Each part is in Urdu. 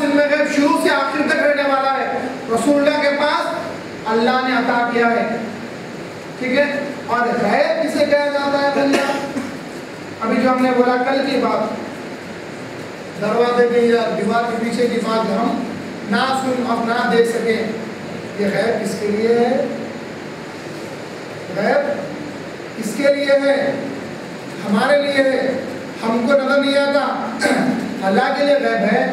علم غیب شروع سے آخر تک رہنے والا ہے، رسول اللہ کے پاس اللہ نے عطا کیا ہے، ٹھیک ہے. اور غیب کسے کہا جاتا ہے بھیا؟ ابھی جو ہم نے بولا کل کی بات، دروازے کے یا دیوار کے پیچھے کی بات جو ہم نہ سن اور نہ دیکھ سکیں، یہ غیب کس کے لیے ہے؟ غیب کس کے لیے ہے؟ ہمارے لیے ہے. ہم کو نظر نہیں آتا، اللہ کے لیے غیب ہے.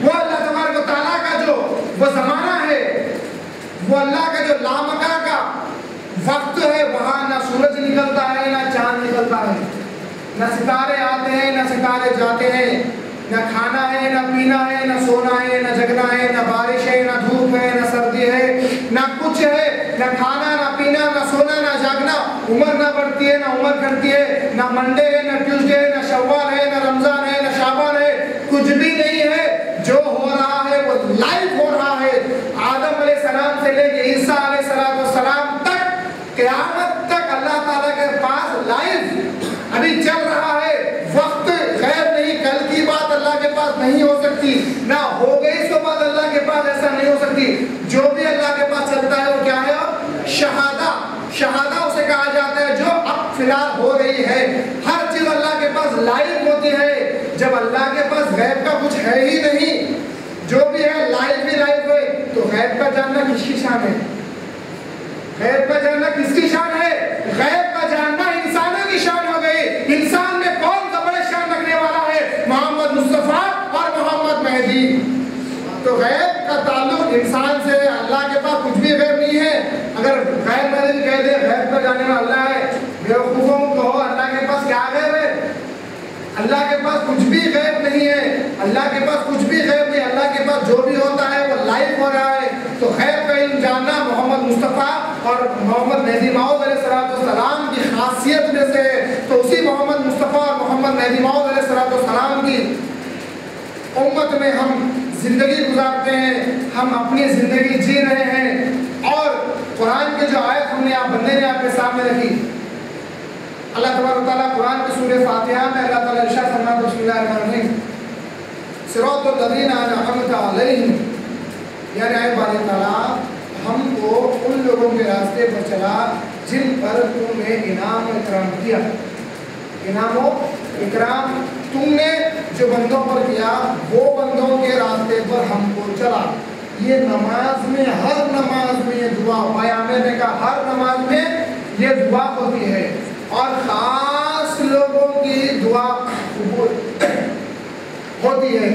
وہ اللہ تبارک و تعالیٰ کا جو وہ زمانہ ہے، وہ اللہ کا جو لامکان کا وقت ہے، وہاں نہ سورج نکلتا ہے نہ چاند نکلتا ہے، نہ ستارے آتے ہیں نہ ستارے جاتے ہیں، نہ کھانا ہے نہ پینا ہے، نہ سونا ہے نہ جگنا ہے، نہ بارش ہے نہ دھوپ ہے نہ سردی ہے، نہ کچھ ہے، نہ کھانا نہ پینا نہ سونا نہ جاگنا. عمر نہ بڑھتی ہے نہ عمر گھٹتی ہے، نہ منڈے ہے نہ ٹیوزڈے ہے، نہ شوال ہے نہ رمضان ہے نہ شعبان ہے، کچھ بھی نہیں ہے. جو ہو رہا ہے وہ لائف ہو رہا ہے. آدم علیہ السلام سے لے کے عیسیٰ علیہ السلام تک، قیامت تک اللہ تعالیٰ کے پاس لائف ابھی چل رہا ہے. وقت غیب نہیں، کل کی بات اللہ کے پاس نہیں ہو سکتی، نہ ہو گئی اس کے بعد اللہ کے پاس ایسا نہیں ہو سکتی. جو بھی اللہ کے پاس چلتا ہے وہ کیا ہے؟ شہادہ. شہادہ اسے کہا جاتا ہے جو اب فی الحال ہو رہی ہے. ہر چیز اللہ کے پاس لائف ہوتی ہے. جب اللہ کے پاس غیب کا کچھ ہے ہی نہیں، جو بھی ہے لائف بھی لائف ہوئے، تو غیب کا جاننا کس کی شان ہے؟ غیب کا جاننا کس کی شان ہے؟ غیب کا جاننا انسانوں کی شان ہو گئی. انسان میں کون سا بڑے شان رکھنے والا ہے؟ محمد مصطفیٰ اور محمد مہدی. تو غیب کا تعلق انسان سے ہے. اللہ کے پاس کچھ بھی غیب نہیں ہے. اگر غیب مہدی کہہ دے غیب کا جاننے والا اللہ ہے، بیوقوفوں کو کہو اللہ کے پاس کیا غیب ہے؟ اللہ کے پاس کچھ بھی غیب نہیں ہے. اللہ کے پاس کچھ بھی غیب نہیں. اللہ کے پاس جو بھی ہوتا ہے وہ لائف ہو رہا ہے. تو غیب کا علم جاننا محمد مصطفیٰ اور محمد مہدی موعود علیہ السلام کی خاصیت میں سے ہے. تو اسی محمد مصطفیٰ اور محمد مہدی موعود علیہ السلام کی امت میں ہم زندگی گزارتے ہیں، ہم اپنی زندگی جی رہے ہیں. اور قرآن کے جو آیت ہم نے آپ بندے نے آپ کے سامنے رکھی، اللہ تبارک و تعالیٰ قرآن کی سورہ فاتحہ میں اللہ تعالیٰ ارشاد فرماتا ہے، بسم اللہ الرحمن الرحیم، صراط الذین انعمت علیہم، یعنی اے باری تعالیٰ ہم کو ان لوگوں کے راستے پر چلا جن پر تم نے انعام و اکرام کیا. انعام و اکرام تم نے جو بندوں پر کیا، وہ بندوں کے راستے پر ہم کو چلا. یہ نماز میں، ہر نماز میں یہ دعا، پیام نے کہا ہر نماز میں یہ دعا ہوتی ہے. اور خاص لوگوں کی دعا قبول ہوتی ہے،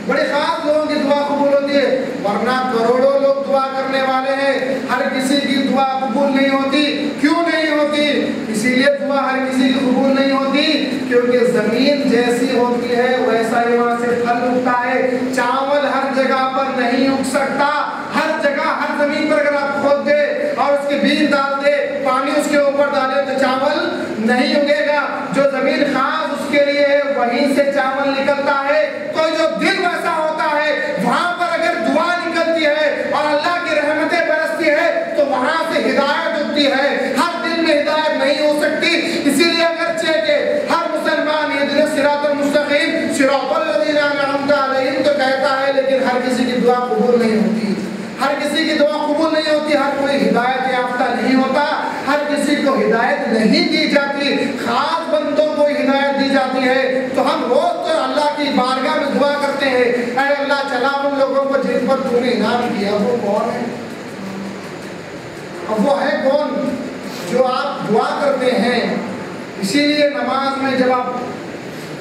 بڑے خاص لوگوں کی دعا قبول ہوتی ہے. ورنہ کروڑوں لوگ دعا کرنے والے ہیں، ہر کسی کی دعا قبول نہیں ہوتی. کیوں نہیں ہوتی؟ اسی لیے دعا ہر کسی کی قبول نہیں ہوتی کیونکہ زمین جیسی ہوتی ہے ویسا ہی وہاں سے پھل اگتا ہے. چاول ہر جگہ پر نہیں اگ سکتا. ہر جگہ ہر زمین پر اگر آپ کھود دے اور اس کے بیج ڈال دے، پانی اس کے اوپر ڈالے تو چاول نہیں اگے گا. جو زمین خاص اس کے لیے ہے وہیں سے چاول نکلتا ہے. تو جو دل ویسا ہوتا ہے وہاں پر اگر دعا نکلتی ہے اور اللہ کی رحمتیں برستی ہے تو وہاں سے ہدایت اگتی ہے. ہر دل میں ہدایت نہیں ہو سکتی. اسی لیے اگرچہ کہ ہر مسلمان اہدنا الصراط المستقیم صراط الذین انعمت علیہم تو کہتا ہے، لیکن ہر کسی کی دعا قبول نہیں ہوتی. ہر کسی کی دعا قبول نہیں ہوتی. ہر کوئی ہدایت یافتہ نہیں ہوتا. ہر کسی کو ہدایت نہیں دی جاتی. خاص بندوں کو ہدایت دی جاتی ہے. تو ہم روز تو اللہ کی بارگاہ میں دعا کرتے ہیں، اے اللہ چلا ان لوگوں کو جن پر تو نے انعام کیا. وہ کون ہے؟ اب وہ ہے کون جو آپ دعا کرتے ہیں. اسی لیے نماز میں جب آپ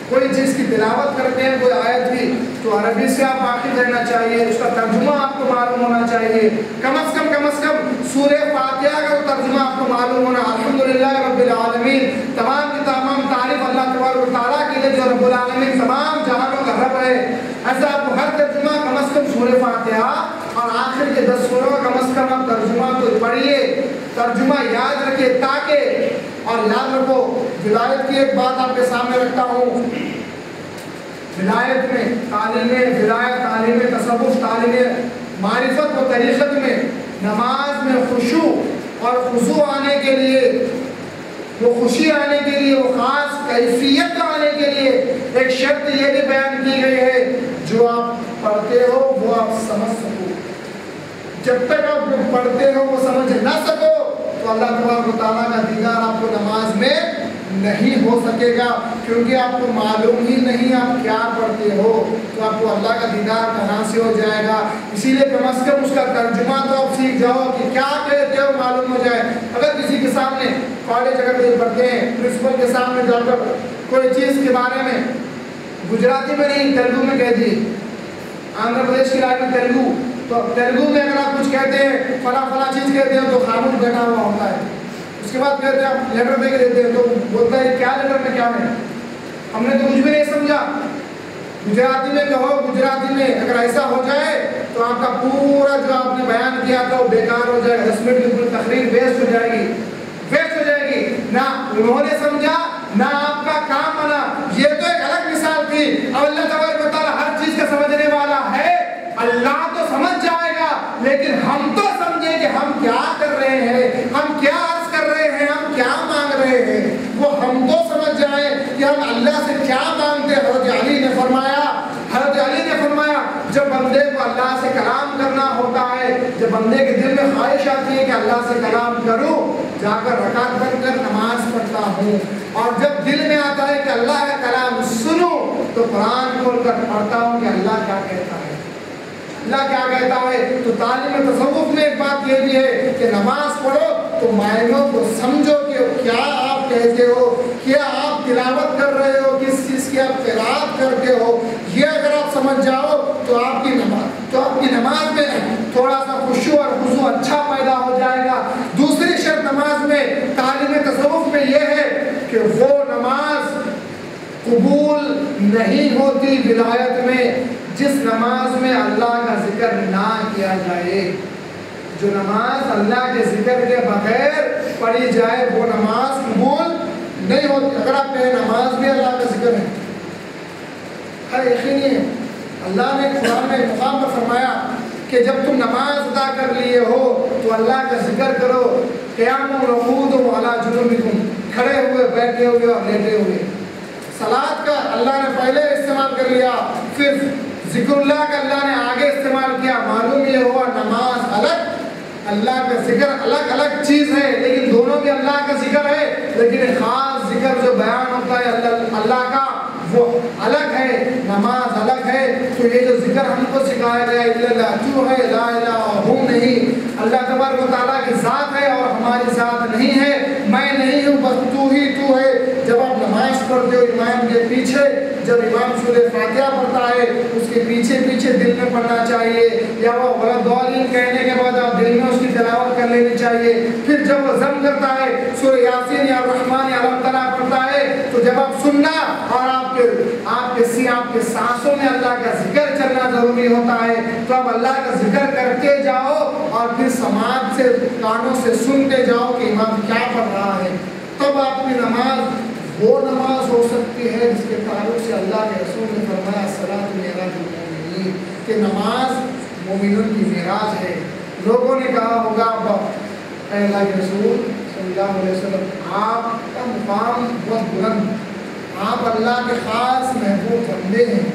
کوئی چیز کی تلاوت کرتے ہیں، کوئی آیت بھی، تو عربی سے آپ واقف رہنا چاہیے، اس کا ترجمہ آپ کو معلوم ہونا چاہیے. کم از کم سورہ فاتحہ کا ترجمہ آپ کو معلوم ہونا. الحمدللہ رب العالمین، تمام کی تمام تعریف اللہ تبارک و تعالیٰ کے لیے جو رب العالمین تمام جہانوں کا رب ہے. ایسا آپ کو ہر ترجمہ کم از کم سورہ فاتحہ اور آخر کے 10 سوروں کم از کم آپ ترجمہ تو پڑھیے، ترجمہ یاد رکھیے. تاکہ اور یاد رکھو، ولایت کی ایک بات آپ کے سامنے رکھتا ہوں. ولایت میں تعلیم تصوف، تعلیم معرفت و طریقت میں نماز میں خشوع اور خضوع آنے کے لیے، وہ خوشی آنے کے لیے، وہ خاص کیفیت آنے کے لیے ایک شرط یہ بھی بیان کی گئی ہے جو آپ پڑھتے ہو وہ آپ سمجھ سکو. جب تک آپ پڑھتے ہو وہ سمجھ نہ سکو تو اللہ تبارک و تعالیٰ کا دیدار آپ کو نماز میں نہیں ہو سکے گا, کیونکہ آپ کو معلوم ہی نہیں آپ کیا پڑھتے ہو, تو آپ کو اللہ کا دیدار کہاں سے ہو جائے گا. اسی لیے کم از کم اس کا ترجمہ تو آپ سیکھ جاؤ کہ کیا کہتے ہو معلوم ہو جائے. اگر کسی کے سامنے کالج اگر کوئی پڑھتے ہیں پرنسپل کے سامنے جا کر کوئی چیز کے بارے میں گجراتی میں نہیں تیلگو میں کہہ دیے, آندھرا پردیش کی رائے میں تیلگو, تو تیلگو میں اگر آپ کچھ کہتے ہیں فلاں فلاں چیز کہتے ہیں تو خاموش بیٹھا ہوا ہوتا ہے. اس کے بعد کہتے ہیں آپ لیٹر دے کے دیتے ہیں تو بولتا ہے کیا لیٹر میں کیا ہے, ہم نے تو کچھ بھی نہیں سمجھا. گجراتی میں کہو, گجراتی میں اگر ایسا ہو جائے تو آپ کا پورا جو آپ نے بیان کیا تھا وہ بیکار ہو جائے گا, 10 منٹ کی پوری تقریر ویسٹ ہو جائے گی, ویسٹ ہو جائے گی. نہ انہوں نے سمجھا نہ آپ کا کام بنا. یہ تو ایک الگ مثال تھی. اب اللہ تبارک و تعالیٰ ہر چیز کا سمجھنے والا ہے. اللہ تو سمجھ جائے گا, لیکن ہم تو سمجھیں کہ ہم کیا کر رہے ہیں, ہم کیا عرض کر رہے ہیں, ہم کیا مانگ رہے ہیں, وہ ہم تو سمجھ جائیں کہ ہم اللہ سے کیا مانگتے ہیں. حضرت علی نے فرمایا جب بندے کو اللہ سے کلام کرنا ہوتا ہے, جب بندے کے دل میں خواہش آتی ہے کہ اللہ سے کلام کروں, جا کر رکعت بن کر نماز پڑھتا ہوں, اور جب دل میں آتا ہے کہ اللہ کا کلام سنوں تو قرآن کھول کر پڑھتا ہوں کہ اللہ کیا کہتا ہے, اللہ کیا کہتا ہے. تو تعلیم تصوف میں ایک بات یہ بھی ہے کہ نماز پڑھو تو معنوں کو سمجھو کہ کیا آپ کہتے ہو, کیا آپ تلاوت کر رہے ہو, کس چیز کی آپ قرات کرتے ہو. یہ اگر آپ سمجھ جاؤ تو آپ کی نماز میں تھوڑا سا خشوع اور خضوع اچھا پیدا ہو جائے گا. دوسری شرط نماز میں تعلیم تصوف میں یہ ہے کہ وہ نماز قبول نہیں ہوتی ولایت میں جس نماز میں اللہ کا ذکر نہ کیا جائے. جو نماز اللہ کے ذکر کے بغیر پڑھی جائے وہ نماز قبول نہیں ہوتی. اگر آپ کہیں نماز میں اللہ کا ذکر ہے, یقینی ہے اللہ نے قرآن میں مقام پر فرمایا کہ جب تم نماز ادا کر لیے ہو تو اللہ کا ذکر کرو, قیام و رقود و علی جنوبکم, کھڑے ہوئے, بیٹھے ہوئے اور لیٹے ہوئے. صلاۃ کا اللہ نے پہلے استعمال کر لیا, پھر ذکر اللہ کا اللہ نے آگے استعمال کیا. معلوم یہ ہوا نماز الگ, اللہ کا ذکر الگ الگ چیز ہے, لیکن دونوں بھی اللہ کا ذکر ہے, لیکن خاص ذکر جو بیان ہوتا ہے اللہ کا وہ الگ ہے, نماز الگ ہے. تو یہ جو ذکر ہم کو سکھایا گیا اللہ تو ہے, لا الہ ہم نہیں, اللہ تبارک و تعالیٰ کی ذات ہے اور ہماری ذات نہیں ہے, میں نہیں ہوں بس تو ہی تو ہے. جب آپ نماز پڑھتے ہو امام کے پیچھے, جب امام سورہ فاتحہ پڑھتا ہے اس کے پیچھے پیچھے دل میں پڑھنا چاہیے, یا وہ وَلَضَّالِّينَ کہنے کے بعد آپ دل میں اس کی تلاوت کر لینی چاہیے. پھر جب وہ ضم کرتا ہے سورہ یاسین یا الرحمن یا علم تلا پڑھتا ہے, تو جب آپ سننا اور آپ کے سانسوں میں اللہ کا ذکر چلنا ضروری ہوتا ہے, تو اب اللہ کا ذکر کرتے جاؤ اور پھر سماعت سے کانوں سے سنتے جاؤ کہ امام کیا پڑھ رہا ہے. تب آپ کی نماز وہ نماز ہو سکتی ہے جس کے تعلق سے اللہ کے رسول نے فرمایا الصلاۃ معراج المومنین, کہ نماز مومنوں کی معراج ہے. لوگوں نے کہا ہوگا اے اللہ کے رسول صلی اللہ علیہ وسلم آپ کا مقام بہت بلند, آپ اللہ کے خاص محبوب بندے ہیں,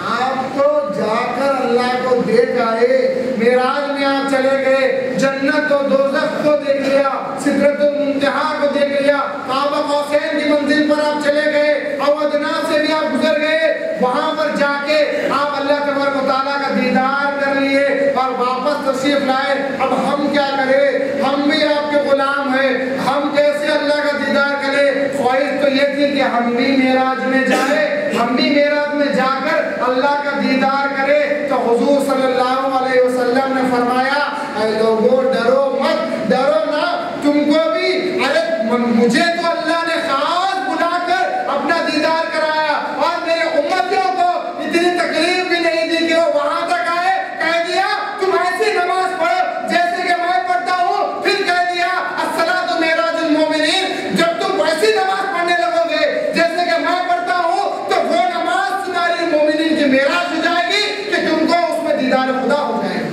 آپ تو جا کر اللہ کو دیکھ آئے, معراج میں آپ چلے گئے, جنت و دوزخ کو دیکھ لیا, سدرۃ المنتہا کو دیکھ لیا, قاب قوسین کی منزل پر آپ چلے گئے, اور ادنا سے بھی آپ گزر گئے, وہاں پر جا کے آپ اللہ تبارک و تعالیٰ کا دیدار کر لیے اور واپس تشریف لائے. اب ہم کیا کریں, ہم بھی آپ کے غلام ہیں, ہم کیسے اللہ کا دیدار کریں. خواہش تو یہ تھی کہ ہم بھی معراج میں جائیں, ہم بھی معراج میں جا کر اللہ کا دیدار کرے. تو حضور صلی اللہ علیہ وسلم نے فرمایا اے لوگوں ڈرو مت, ڈرو نہ, تم کو بھی, ارے مجھے تو اللہ نے خاص بلا کر اپنا دیدار کرایا, اور میرے امتیوں کو اتنی تکلیف بھی نہیں دی کہ وہ وہاں تک آئے, کہہ دیا تم ایسی نماز پڑھو جیسے کہ میں پڑھتا ہوں, پھر کہہ دیا الصلاۃ معراج المومنین. جب تم ویسی نماز پڑھنے لگو گے جیسے کہ میں پڑھتا ہوں تو وہ نماز تمہاری مومنین کی معراج ہو جائے گی کہ تم کو اس میں دیدار خدا ہو جائے گا.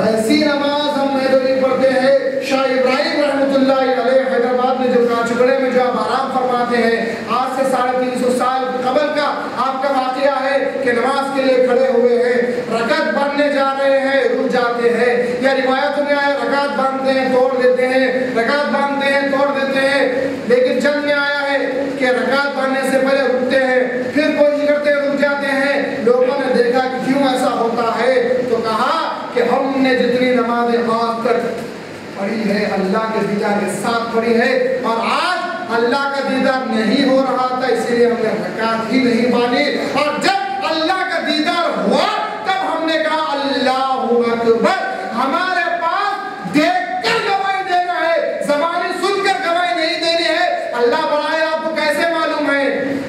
ایسی نماز ہم محدودی پڑھتے ہیں. شاہ ابراہیم رحمۃ اللہ علیہ حیدرآباد میں جو کانچگڑے میں جو آپ آرام فرماتے ہیں, آج سے 350 سال قبل کا آپ کا واقعہ ہے کہ نماز کے لیے کھڑے ہوئے ہیں، رکعت باندھنے جا رہے ہیں، رک جاتے ہیں، یا روایتوں میں آیا رکعت باندھتے ہیں توڑ دیتے ہیں، رکعت باندھتے ہیں توڑ دیتے ہیں، لیکن چند میں آیا ہے کہ رکعت باندھنے سے پہلے رکتے ہیں، پھر کوشش کرتے ہیں رک جاتے ہیں۔ لوگوں نے دیکھا کہ کیوں ایسا ہوتا ہے تو کہا کہ ہم نے جتنی نمازیں آج تک پڑھی ہے اللہ کے دیدار کے ساتھ پڑھی ہے، اور آج اللہ کا دیدار نہیں ہو رہا تھا، اسی لیے ہم نے رکعت ہی نہیں باندھی، اور جب اللہ کا دیدار ہوا تب ہم نے کہا اللہ اکبر۔ ہمارے پاس دیکھ کر گواہی دینا ہے، زبانی سن کر گواہی نہیں دینی ہے۔ اللہ بڑا ہے آپ کو کیسے معلوم ہے؟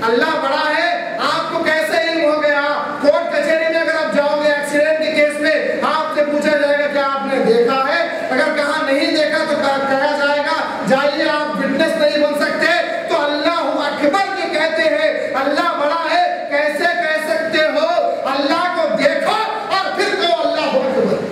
اللہ بڑا ہے آپ کو کیسے علم ہو گیا؟ کورٹ کچہری میں اگر آپ جاؤ گے ایکسیڈنٹ کے کیس میں، آپ سے پوچھا جائے گا کیا آپ نے دیکھا ہے؟ اگر کہا نہیں دیکھا تو کہا جائے گا جائیے آپ وٹنس نہیں بن سکتے۔ تو اللہ اکبر جو کہتے ہیں اللہ بڑا ہے کیسے کہہ سکتے ہو؟ اللہ کو دیکھو اور پھر کہو اللہ اکبر۔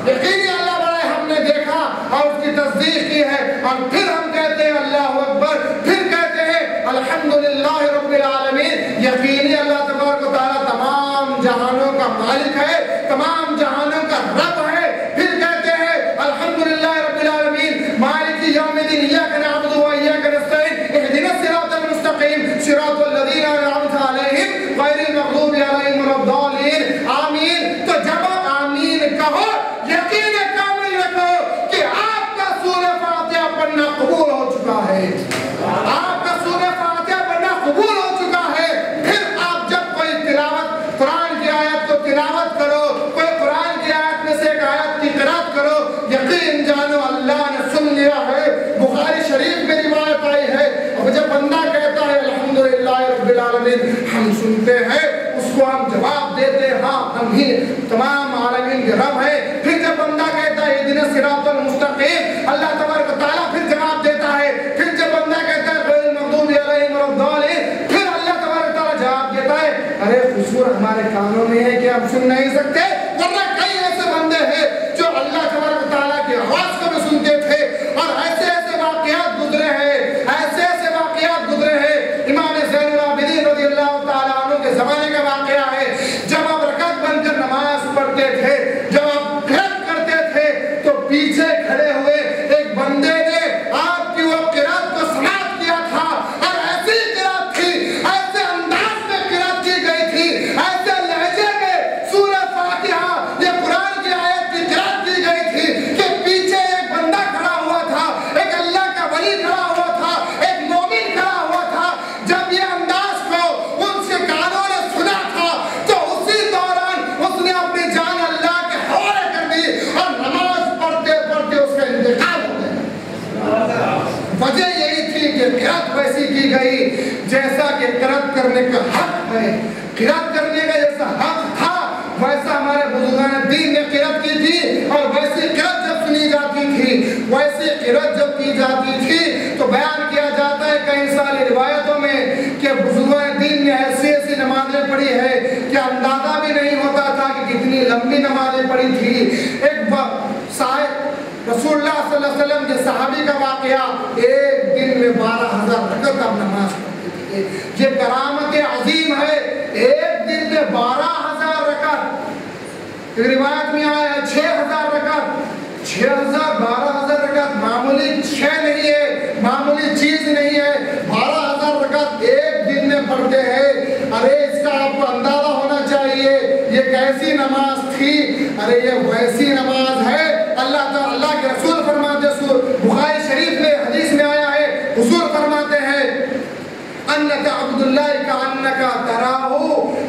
یقینی اللہ بڑا ہے، ہم نے دیکھا اور اس کی تصدیق کی ہے، اور پھر ہم کہتے ہیں اللہ اکبر، پھر کہتے ہیں الحمدللہ رب العالمین۔ یقینی اللہ تبارک و تعالیٰ تمام جہانوں کا مالک ہے، تمام جہانوں کا رب ہے۔ پھر کہتے ہیں الحمدللہ رب العالمین مالک یوم الدین، ایاک نعبد و ایاک نستعین، اہدنا الصراط المستقیم، صراط الذین انعمت علیہم غیر المغضوب علیہم ولا الضالین۔ آمین۔ تو جب آپ آمین کہو یقین کامل رکھو کہ آپ کا سورہ فاتحہ پڑھنا قبول ہو چکا ہے، آپ کا سورہ فاتحہ پڑھنا قبول ہو چکا ہے۔ پھر آپ جب کوئی تلاوت قرآن کی آیت کو تلاوت کرو، کوئی قرآن کی آیت میں سے ایک آیت کی قرات کرو، یقین جانو اللہ نے سن لیا ہے۔ بخاری شریف میں روایت آئی ہے، اب جب بندہ کہتا ہے الحمدللہ رب العالمین، ہم سنتے ہیں، اس کو ہم جواب دیتے ہیں ہاں ہم ہی تمام عالمین کے رب ہیں۔ پھر جب بندہ کہتا ہے اہدنا الصراط المستقیم، اللہ تبارک و تعالیٰ پھر جواب دیتا ہے۔ پھر جب بندہ کہتا ہے غیر المغضوب علیہم ولا الضالین، پھر اللہ تبارک و تعالیٰ جواب دیتا ہے ارے قصور ہمارے کانوں میں ہے کہ ہم سن نہیں سکتے؟ ورنہ کئی ایسے بندے ہیں جو اللہ تبارک و تعالیٰ کی آواز کو بھی سنتے تھے، اور ایسے ایسے واقعات گزرے ہیں، ایسے ایسے واقعات گزرے ہیں۔ امام زین العابدین رضی اللہ تعالیٰ عنہ کے زمانے کا واقعہ ہے، جب آپ رکعت بن کر نماز پڑھتے تھے، جب آپ قرات کرتے تھے تو پیچھے کھڑے ہوئے ایک بندے نے آپ کی وہ قرات کو سماعت کیا تھا، اور ایسی قرات تھی، ایسے انداز میں قرات کی گئی تھی، ایسے لہجے میں سورہ فاتحہ یہ قرآن کی آیت کی قرات کی گئی تھی کہ پیچھے ایک بندہ کھڑا ہوا تھا، ایک اللہ کا ولی کھڑا ہوا تھا، ایک مومن کھڑا ہوا تھا۔ جب یہ انداز کو ان سے کانوں نے سنا تھا تو اسی دوران اس نے اپنی جان اللہ کے حوالے کر دی، اور نماز پڑھتے پڑھتے اس کا انتقال ہو گیا۔ وجہ یہی تھی کہ قرات ویسی کی گئی جیسا کہ قرات کرنے کا حق ہے، قرات کرنے کا جیسا حق تھا ویسا ہمارے بزرگان دین نے قرات کی تھی، اور ویسی قرات جب سنی جاتی تھی، ویسی قرات جب کی جاتی تھی تو بیان کیا جاتا ہے کئی ساری روایتوں میں کہ بزرگان دین نے ایسی ایسی نمازیں پڑھی ہے کہ اندازہ بھی نہیں ہوتا تھا کہ کتنی لمبی نمازیں پڑھی تھی۔ ایک صاحب رسول اللہ صلی اللہ علیہ وسلم کے صحابی کا واقعہ، ایک دن میں 12,000 رکعت آپ نماز پڑھتے تھے۔ یہ کرامت عظیم ہے، ایک دن میں 12,000 رکعت۔ روایت میں آیا ہے 6,000 رکعت۔ 6,000 12,000 رکعت معمولی شے نہیں ہے، معمولی چیز نہیں ہے۔ 12,000 رکعت ایک دن میں پڑھتے ہیں۔ ارے اس کا آپ کو اندازہ ہونا چاہیے یہ کیسی نماز تھی۔ ارے یہ ویسی نماز ہے، اللہ کے رسول فرماتے ہیں، بخاری شریف میں حدیث میں آیا ہے، حضور فرماتے ہیں انک عبد اللہ کانک تراہ،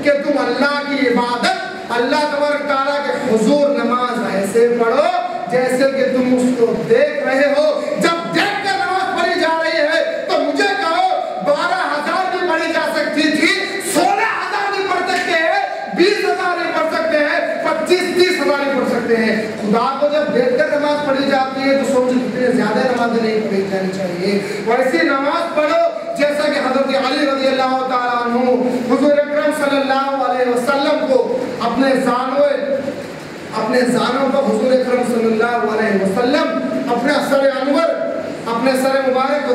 کہ تم اللہ کی عبادت اللہ تبارک تعالیٰ کے حضور نماز ایسے پڑھو جیسے کہ تم اس کو دیکھ رہے ہو۔ جب دیکھ کر نماز پڑھی جا رہی ہے تو مجھے کہو 12,000 بھی پڑھی جا سکتی تھی، 16,000 بھی پڑھ سکتے ہیں، 20,000 بھی پڑھ سکتے ہیں، 25-30,000 بھی پڑھ سکتے ہیں۔ خدا کو جب دیکھ کر نماز پڑھی جاتی ہے تو سوچو کتنے زیادہ نمازیں نہیں پڑھی جانی چاہیے۔ ویسی نماز پڑھو جیسا کہ حضرت علی رضی اللہ تعالیٰ عنہ حضور اکرم صلی اللہ علیہ وسلم کو اپنے زانوں پر حضور اکرم صلی اللہ علیہ وسلم اپنا سر انور، اپنے سر مبارک کو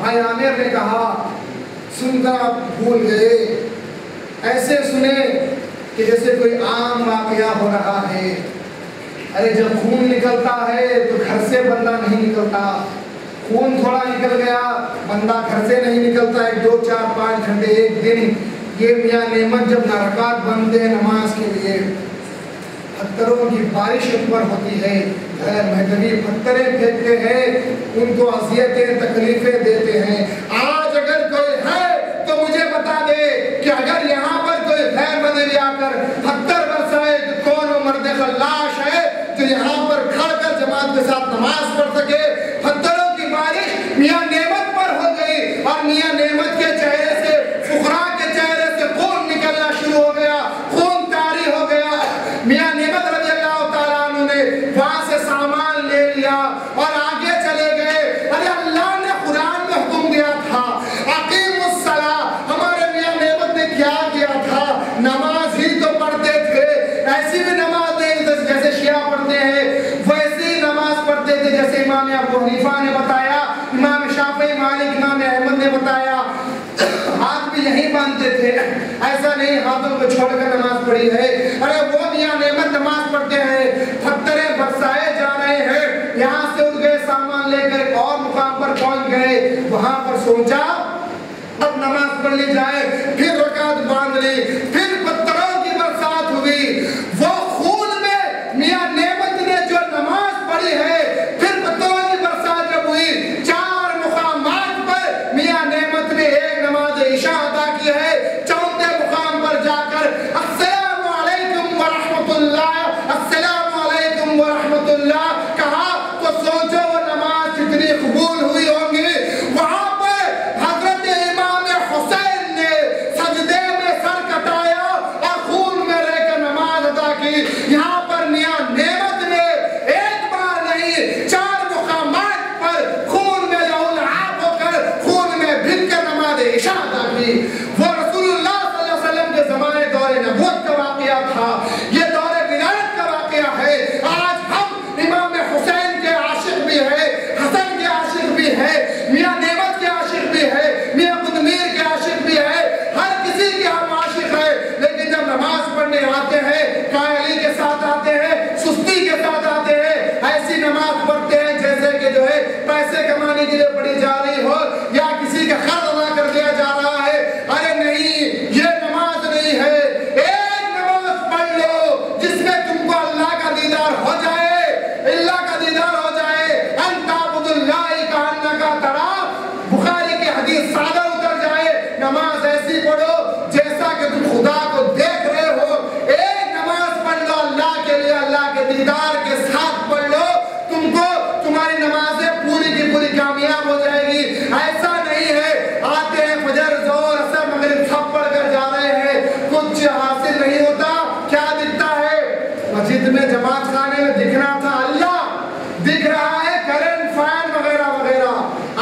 بھائی عامر نے کہا سن کر آپ بھول گئے، ایسے سنے کہ جیسے کوئی عام واقعہ ہو رہا ہے۔ ارے جب خون نکلتا ہے تو گھر سے بندہ نہیں نکلتا، خون تھوڑا نکل گیا بندہ گھر سے نہیں نکلتا، 1 2 4 5 گھنٹے ایک دن۔ یہ میاں نعمت جب رکعت بنتے ہیں نماز کے لیے، پتھروں کی بارش اوپر ہوتی ہے، غیر مہذبی پتھریں پھینکتے ہیں، ان کو اذیتیں تکلیفیں دیتے ہیں۔ آج اگر کوئی ہے تو مجھے بتا دے کہ اگر یہاں پر کوئی غیر مہذبی آ کر پتھر برسائے تو کون وہ مرد خلاش ہے جو یہاں پر کھڑ کر جماعت کے ساتھ نماز پڑھ سکے؟ پتھروں کی بارش میاں نعمت پر ہو گئی اور میاں نعمت کے چہرے سے، فقراء کے چہرے سے خون نکلنا شروع ہو گیا، خون طاری ہو گیا۔ میاں نعمت رضی اللہ تعالیٰ عنہ نے وہاں سے سامان لے لیا اور آگے چلے گئے۔ ارے اللہ نے قرآن میں حکم دیا تھا اقیم الصلاۃ، ہمارے میاں نعمت نے کیا کیا تھا؟ نماز ہی تو پڑھتے تھے، ایسی بھی نماز نہیں جیسے شیعہ پڑھتے ہیں، ویسی ہی نماز پڑھتے تھے جیسے امام ابو حنیفہ نے بتایا، امام شافعی، مالک، امام احمد نے بتایا۔ ہاتھ بھی یہیں باندھتے تھے، ایسا نہیں ہاتھوں کو چھوڑ کر نماز پڑھی ہے۔ ارے وہ میاں نعمت نماز پڑھتے ہیں، پتھریں برسائے جا رہے ہیں، یہاں سے اٹھ گئے سامان لے کر ایک اور مقام پر پہنچ گئے، وہاں پر سوچا اب نماز پڑھ لی جائے، پھر رکعت باندھ لی، پھر پتھروں کی برسات ہوئی۔ وہ خون میں میاں نعمت نے جو نماز پڑھی ہے، پھر پتھروں کی برسات جب ہوئی، 4 مقامات پر میاں نعمت نے ایک نماز عشاء ادا کی ہے۔ 4تھے مقام پر جا کر السلام علیکم ورحمۃ اللہ، السلام علیکم ورحمۃ اللہ کہا تو سوچو وہ نماز کتنی قبول ہوئی ہوں گی۔ وہاں پر حضرت امام حسین نے سجدے میں سر کٹایا اور خون میں رہ کر نماز ادا کی۔ یہاں پر میاں نعمت نے ایک بار نہیں 4 مقامات پر خون میں لہولہاب ہو کر، خون میں بھگ کر نماز عشاء ادا کی۔ وہ رسول اللہ صلی اللہ علیہ وسلم کے زمانے دور نبوت کا واقعہ تھا، یہ دور ولایت کا واقعہ ہے۔ آج ہم امام حسین کے عاشق بھی ہیں، حسن کے عاشق بھی ہیں، میاں نعمت کے عاشق بھی ہیں، میاں قطمیر کے عاشق بھی ہیں، ہر کسی کے ہم عاشق ہیں، لیکن جب نماز پڑھنے آتے ہیں کائلی کے ساتھ آتے ہیں، سستی کے ساتھ آتے ہیں، ایسی نماز پڑھتے ہیں جیسے کہ جو ہے پیسے کمانے کے لیے پڑھی جا رہی ہو یا کسی کا قرض ادا کر دیا جا رہا ہے۔ ارے نہیں، یہ نماز نہیں ہے۔ ایک نماز پڑھ لو جس میں تم کو اللہ کا دیدار ہو جائے، اللہ کا دیدار ہو جائے۔ ان تعبد اللہ کأنک تراہ، بخاری کی حدیث سادہ اتر جائے، نماز ایسی پڑھو جیسا کہ تم خدا کو دیکھ رہے ہو۔ ایک نماز پڑھ لو اللہ کے لیے، اللہ کے دیدار کے ساتھ پڑھ لو، تم کو تمہاری نمازیں پوری کی پوری کامیاب ہو جائے گی۔ ایسا نہیں ہے آتے ہیں فجر ظہر عصر مغرب سب پڑھ کر جا رہے ہیں، کچھ حاصل نہیں ہوتا۔ کیا دکھتا ہے؟ مسجد میں جماعت خانے میں دکھنا تھا اللہ، دکھ رہا ہے کرنٹ فین وغیرہ وغیرہ۔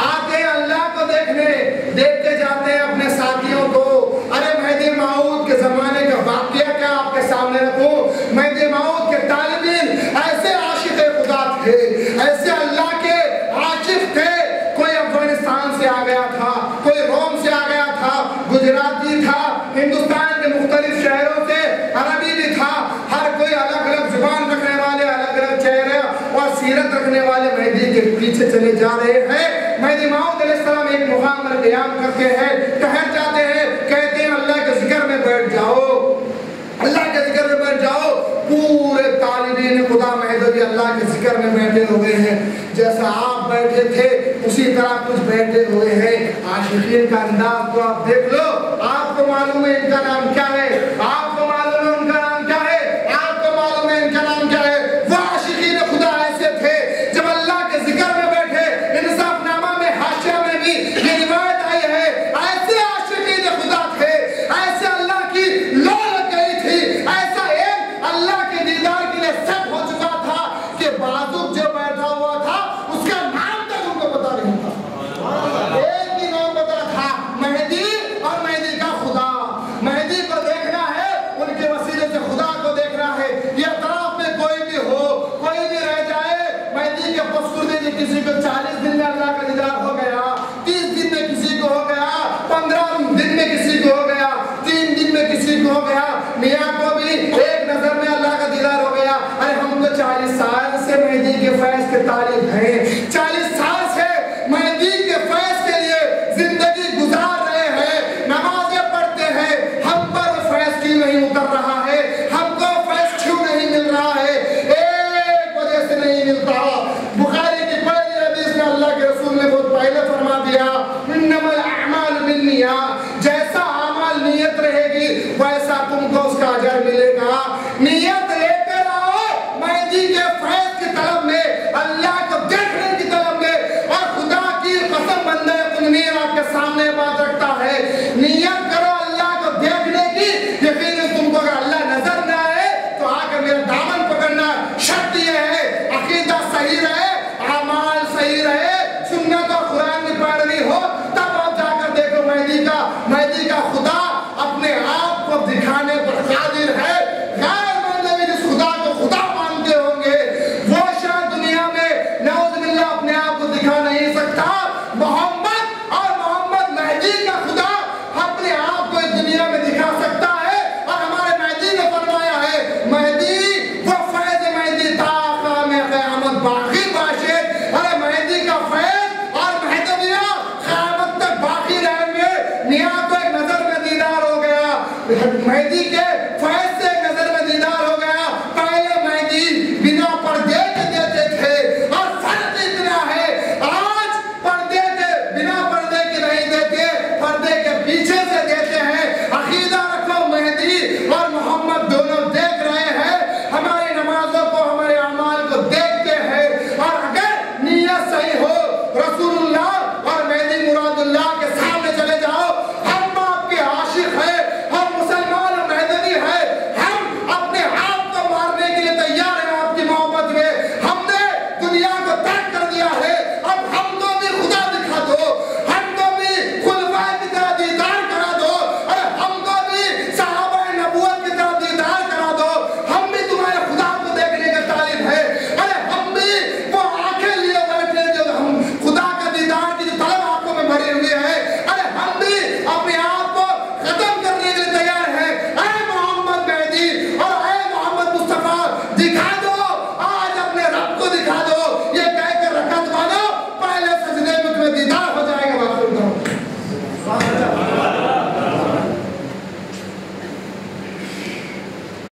آتے ہیں اللہ کو دیکھنے، دیکھتے جاتے ہیں اپنے ساتھیوں کو۔ ارے مہدی موعود کے زمانے کا واقعہ کیا آپ کے سامنے رکھوں؟ مہدی موعود کے طالبین ایسے عاشق خدا تھے، ایسے اللہ کے عاشق تھے۔ کوئی افغانستان سے آ گیا تھا، کوئی روم سے آ گیا تھا، گجراتی تھا، ہندوستان کے مختلف شہروں سے عربی بھی تھا، ہر کوئی الگ الگ زبان رکھنے والے، الگ الگ چہرے اور سیرت رکھنے والے مہدی کے پیچھے چلے جا رہے ہیں۔ مہدی موعود علیہ السلام ایک مقام پر قیام کرتے ہیں، ٹہر جاتے ہیں، کہتے ہیں اللہ کے ذکر میں بیٹھ جاؤ، اللہ کے ذکر میں بیٹھ جاؤ۔ پورے طالبین خدا مہدوی اللہ کے ذکر میں بیٹھے ہوئے ہیں، جیسا آپ بیٹھے تھے اسی طرح کچھ بیٹھے ہوئے ہیں۔ عاشقین کا انداز تو آپ دیکھ لو، آپ کو معلوم ہے ان کا نام کیا ہے، آپ کو معلوم ہے ان کا نام کیا ہے، آپ کو معلوم ہے ان کا نام کیا ہے۔ وہ عاشقین خدا ایسے تھے جب اللہ کے ذکر میں بیٹھے، انصاف نامہ میں حاشیہ میں بھی یہ روایت آئی ہے، ایسے عاشقین خدا تھے، ایسے اللہ کی لو لگ گئی تھی، ایسا ایک اللہ کے دیدار کے لیے سیٹ ہو چکا تھا کہ بازوق جو بیٹھا ہوا تھا اس کا نام تک ان کو پتا نہیں تھا۔ ایک ہی نام پتا تھا، مہدی اور مہدی کا خدا۔ مہدی کو دیکھنا ہے فیض کے طالب ہیں. 40 سال سے مہدی کے فیض کے لیے زندگی گزار رہے ہیں, نمازیں پڑھتے ہیں, ہم پر فیض کیوں نہیں اتر رہا ہے, ہم کو فیض کیوں نہیں مل رہا ہے؟ ایک وجہ سے نہیں ملتا. بخاری کی پہلی حدیث میں اللہ کے رسول نے بہت پہلے فرما دیا, انما الاعمال بالنیات, جیسا اعمال نیت رہے گی ویسا تم کو اس کا اجر ملے گا. نیت